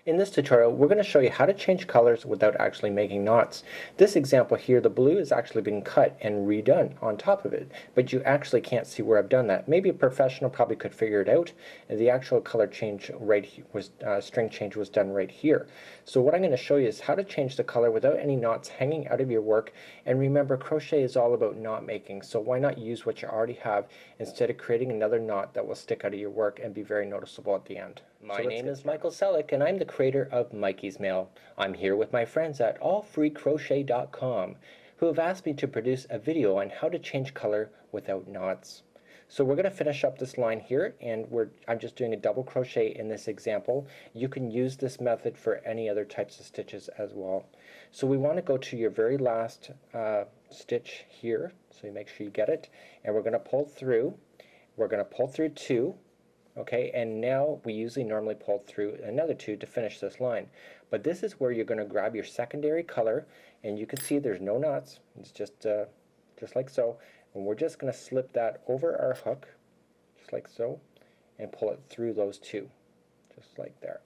In this tutorial, we're going to show you how to change colors without actually making knots. This example here, the blue is actually being cut and redone on top of it, but you actually can't see where I've done that. Maybe a professional probably could figure it out, and the actual color change string change was done right here. So what I'm going to show you is how to change the color without any knots hanging out of your work. And remember, crochet is all about knot making, so why not use what you already have instead of creating another knot that will stick out of your work and be very noticeable at the end. My name is Michael Selleck, and I'm the creator of Mikey's Mail. I'm here with my friends at allfreecrochet.com who have asked me to produce a video on how to change color without knots. So we're going to finish up this line here, and I'm just doing a double crochet in this example. You can use this method for any other types of stitches as well. So we want to go to your very last stitch here, so you make sure you get it, and we're going to pull through. We're going to pull through 2. Okay, and now we usually normally pull through another 2 to finish this line. But this is where you're going to grab your secondary color, and you can see there's no knots. It's just like so. And we're just going to slip that over our hook, just like so, and pull it through those 2, just like there.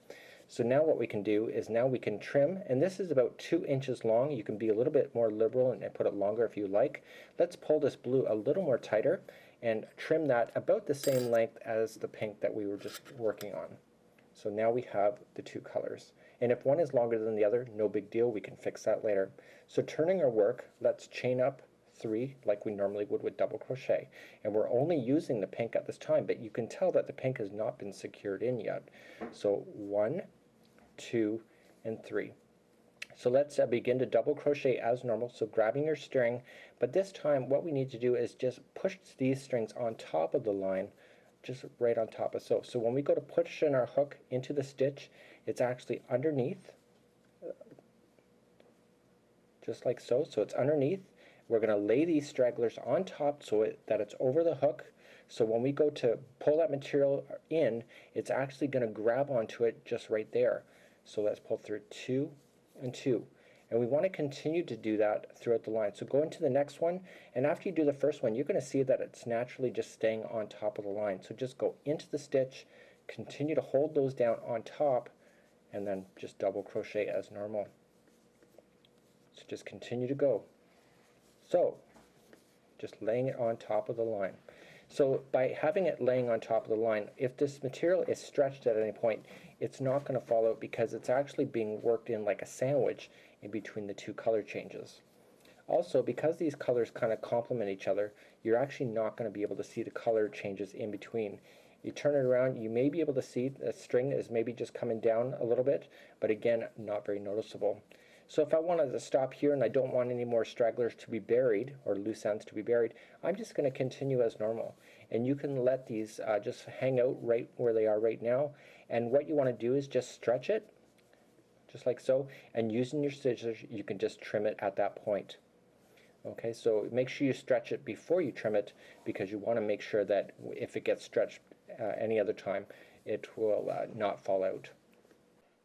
So now what we can do is now we can trim, and this is about 2 inches long. You can be a little bit more liberal and put it longer if you like. Let's pull this blue a little more tighter and trim that about the same length as the pink that we were just working on. So now we have the 2 colors. And if one is longer than the other, no big deal, we can fix that later. So turning our work, let's chain up 3 like we normally would with double crochet. And we're only using the pink at this time, but you can tell that the pink has not been secured in yet. So 1, 2, and 3. So let's begin to double crochet as normal, so grabbing your string, but this time what we need to do is just push these strings on top of the line, just right on top of so. So when we go to push in our hook into the stitch, it's actually underneath, just like so. So it's underneath. We're going to lay these stragglers on top so that it's over the hook. So when we go to pull that material in, it's actually going to grab onto it just right there. So let's pull through 2 and 2, and we want to continue to do that throughout the line. So go into the next one, and after you do the first one, you're going to see that it's naturally just staying on top of the line. So just go into the stitch, continue to hold those down on top, and then just double crochet as normal. So just continue to go. So just laying it on top of the line. So by having it laying on top of the line, if this material is stretched at any point, it's not going to fall out because it's actually being worked in like a sandwich in between the 2 color changes. Also, because these colors kind of complement each other, you're actually not going to be able to see the color changes in between. You turn it around, you may be able to see the string is maybe just coming down a little bit, but again, not very noticeable. So if I wanted to stop here and I don't want any more stragglers to be buried or loose ends to be buried, I'm just going to continue as normal. And you can let these just hang out right where they are right now. And what you want to do is just stretch it, just like so. And using your scissors, you can just trim it at that point. Okay, so make sure you stretch it before you trim it, because you want to make sure that if it gets stretched any other time, it will not fall out.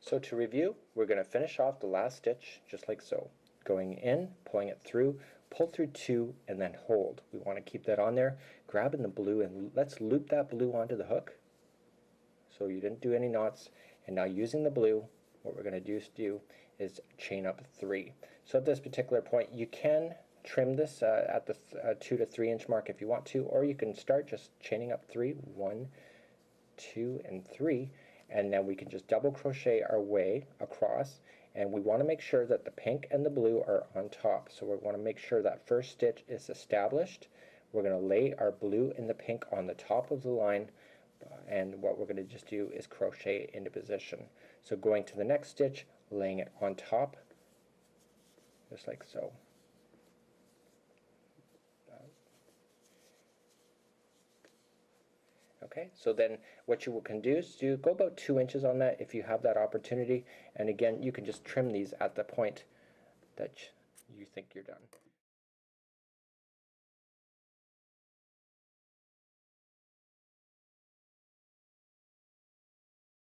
So to review, we're going to finish off the last stitch just like so. Going in, pulling it through, pull through 2, and then hold. We want to keep that on there. Grabbing the blue, and let's loop that blue onto the hook. So you didn't do any knots. And now using the blue, what we're going to do is chain up 3. So at this particular point, you can trim this at the 2 to 3 inch mark if you want to, or you can start just chaining up 3. 1, 2, and 3. And then we can just double crochet our way across, and we want to make sure that the pink and the blue are on top. So we want to make sure that first stitch is established. We're going to lay our blue and the pink on the top of the line, and what we're going to just do is crochet into position. So going to the next stitch, laying it on top, just like so. Okay, so then what you can do is go about 2 inches on that if you have that opportunity, and again you can just trim these at the point that you think you're done.